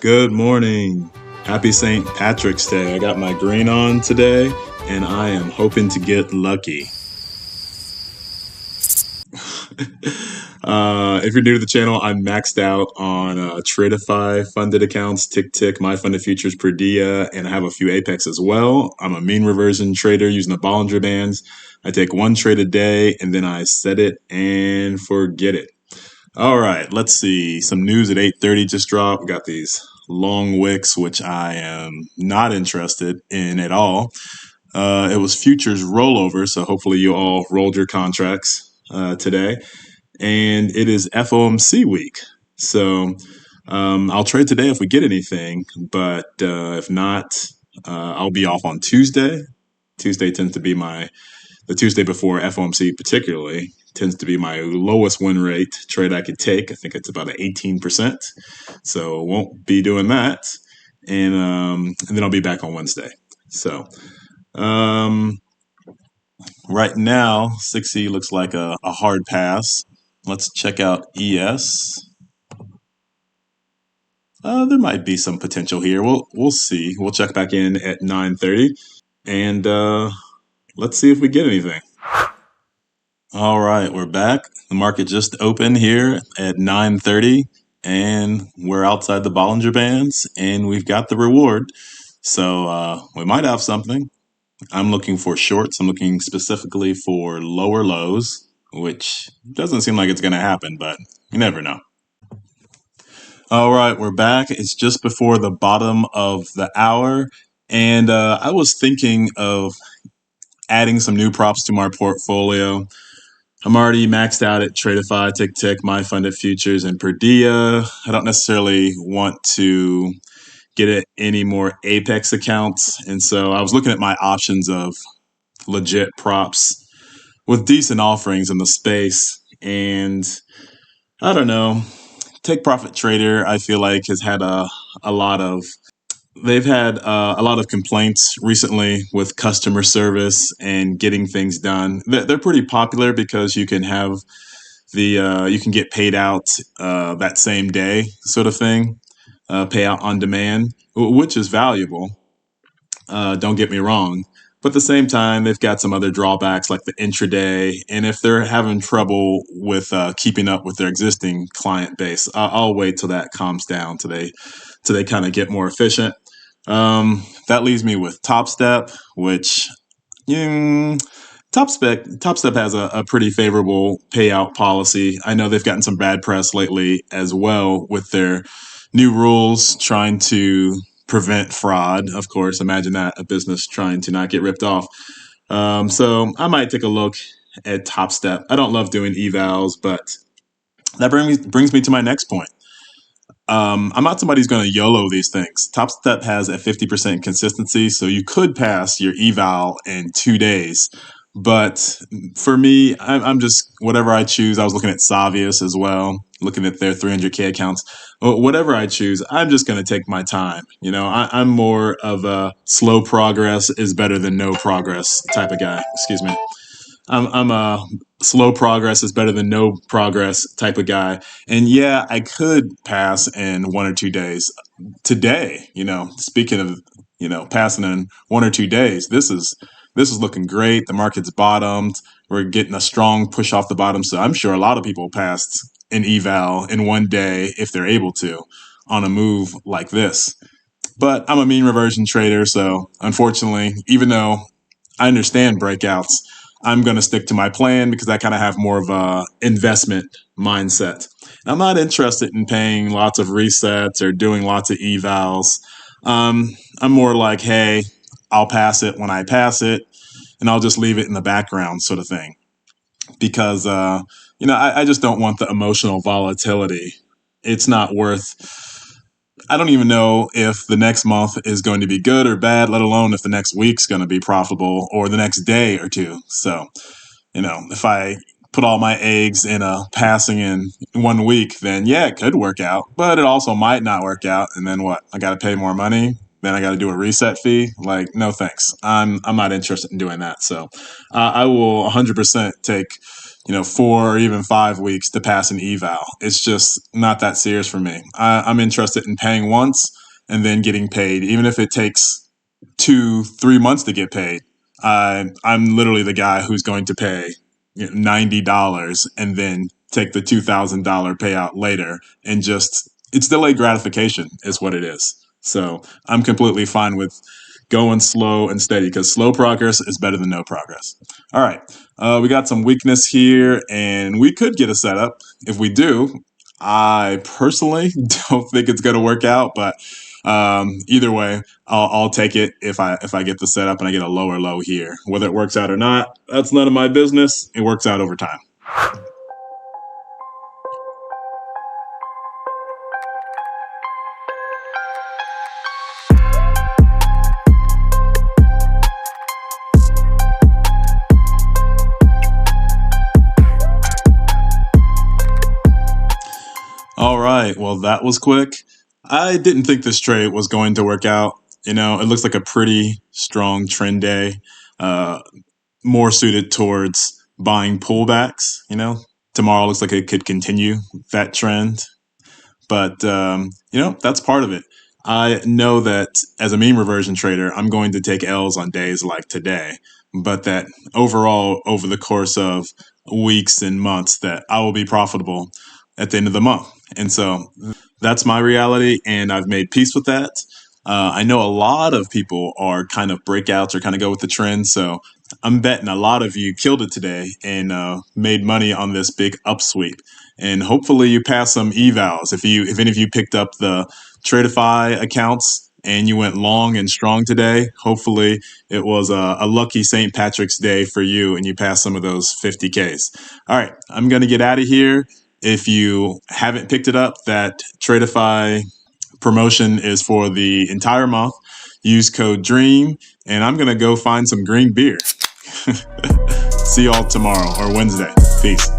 Good morning. Happy St. Patrick's Day. I got my green on today, and I am hoping to get lucky. If you're new to the channel, I'm maxed out on Tradeify funded accounts, TickTick, My Funded Futures, Purdia, and I have a few Apex as well. I'm a mean reversion trader using the Bollinger Bands. I take one trade a day, and then I set it and forget it. All right, let's see. Some news at 8:30 just dropped. We got these long wicks, which I am not interested in at all. It was futures rollover, so hopefully you all rolled your contracts today. And it is FOMC week. So I'll trade today if we get anything, but if not, I'll be off on Tuesday. Tuesday tends to be the Tuesday before FOMC particularly tends to be my lowest win rate trade I could take. I think it's about an 18%. So won't be doing that. And then I'll be back on Wednesday. So right now, 6E looks like a hard pass. Let's check out ES. There might be some potential here. We'll see. We'll check back in at 9:30, and let's see if we get anything. All right, we're back. The market just opened here at 9:30, and we're outside the Bollinger Bands, and we've got the reward. So we might have something. I'm looking for shorts. I'm looking specifically for lower lows, which doesn't seem like it's going to happen, but you never know. All right, we're back. It's just before the bottom of the hour, and I was thinking of adding some new props to my portfolio. I'm already maxed out at Tradeify, TickTick, My Funded Futures, and Purdia. I don't necessarily want to get any more Apex accounts, and so I was looking at my options of legit props with decent offerings in the space, and I don't know. Take Profit Trader, I feel like, has had a lot of complaints recently with customer service and getting things done. They're pretty popular because you can have you can get paid out that same day sort of thing, payout on demand, which is valuable. Don't get me wrong. But at the same time, they've got some other drawbacks like the intraday. And if they're having trouble with keeping up with their existing client base, I'll wait till that calms down, till they kind of get more efficient. That leaves me with Top Step, which Top Step has a pretty favorable payout policy. I know they've gotten some bad press lately as well with their new rules trying to prevent fraud. Of course, imagine that, a business trying to not get ripped off. So I might take a look at Top Step. I don't love doing evals, but that brings me to my next point. I'm not somebody who's going to YOLO these things. Top Step has a 50% consistency, so you could pass your eval in 2 days. But for me, I'm just whatever I choose. I was looking at Savius as well, looking at their 300K accounts. Whatever I choose, I'm just going to take my time. You know, I'm more of a slow progress is better than no progress type of guy. Excuse me. I'm a slow progress is better than no progress type of guy. And yeah, I could pass in 1 or 2 days. Today, speaking of, passing in 1 or 2 days, this is looking great. The market's bottomed. We're getting a strong push off the bottom. So I'm sure a lot of people passed an eval in 1 day if they're able to on a move like this. But I'm a mean reversion trader. So unfortunately, even though I understand breakouts, I'm going to stick to my plan because I kind of have more of a investment mindset. I'm not interested in paying lots of resets or doing lots of evals. I'm more like, hey, I'll pass it when I pass it, and I'll just leave it in the background sort of thing. Because, I just don't want the emotional volatility. It's not worth... I don't even know if the next month is going to be good or bad, let alone if the next week's going to be profitable or the next day or two. So, if I put all my eggs in a passing in 1 week, then yeah, it could work out, but it also might not work out. And then what? I got to pay more money. Then I got to do a reset fee. Like, no, thanks. I'm not interested in doing that. So I will 100% take 4 or even 5 weeks to pass an eval. It's just not that serious for me. I'm interested in paying once and then getting paid, even if it takes 2-3 months to get paid. I'm literally the guy who's going to pay $90 and then take the $2,000 payout later, and just it's delayed gratification is what it is. So I'm completely fine with going slow and steady, because slow progress is better than no progress. All right, we got some weakness here, and we could get a setup. If we do, I personally don't think it's going to work out, but either way, I'll take it if I get the setup and I get a lower low here. Whether it works out or not, that's none of my business. It works out over time. All right, well, that was quick. I didn't think this trade was going to work out. It looks like a pretty strong trend day, uh, more suited towards buying pullbacks. Tomorrow looks like it could continue that trend. But that's part of it. I know that as a mean reversion trader, I'm going to take L's on days like today, but that overall, over the course of weeks and months, that I will be profitable at the end of the month. And so that's my reality, and I've made peace with that. I know a lot of people are kind of breakouts or kind of go with the trend. So I'm betting a lot of you killed it today and made money on this big upsweep. And hopefully you pass some evals. If any of you picked up the Tradeify accounts and you went long and strong today, hopefully it was a lucky St. Patrick's Day for you and you passed some of those 50Ks. All right, I'm going to get out of here. If you haven't picked it up, that Tradeify promotion is for the entire month. Use code DREAM, and I'm going to go find some green beer. See y'all tomorrow or Wednesday. Peace.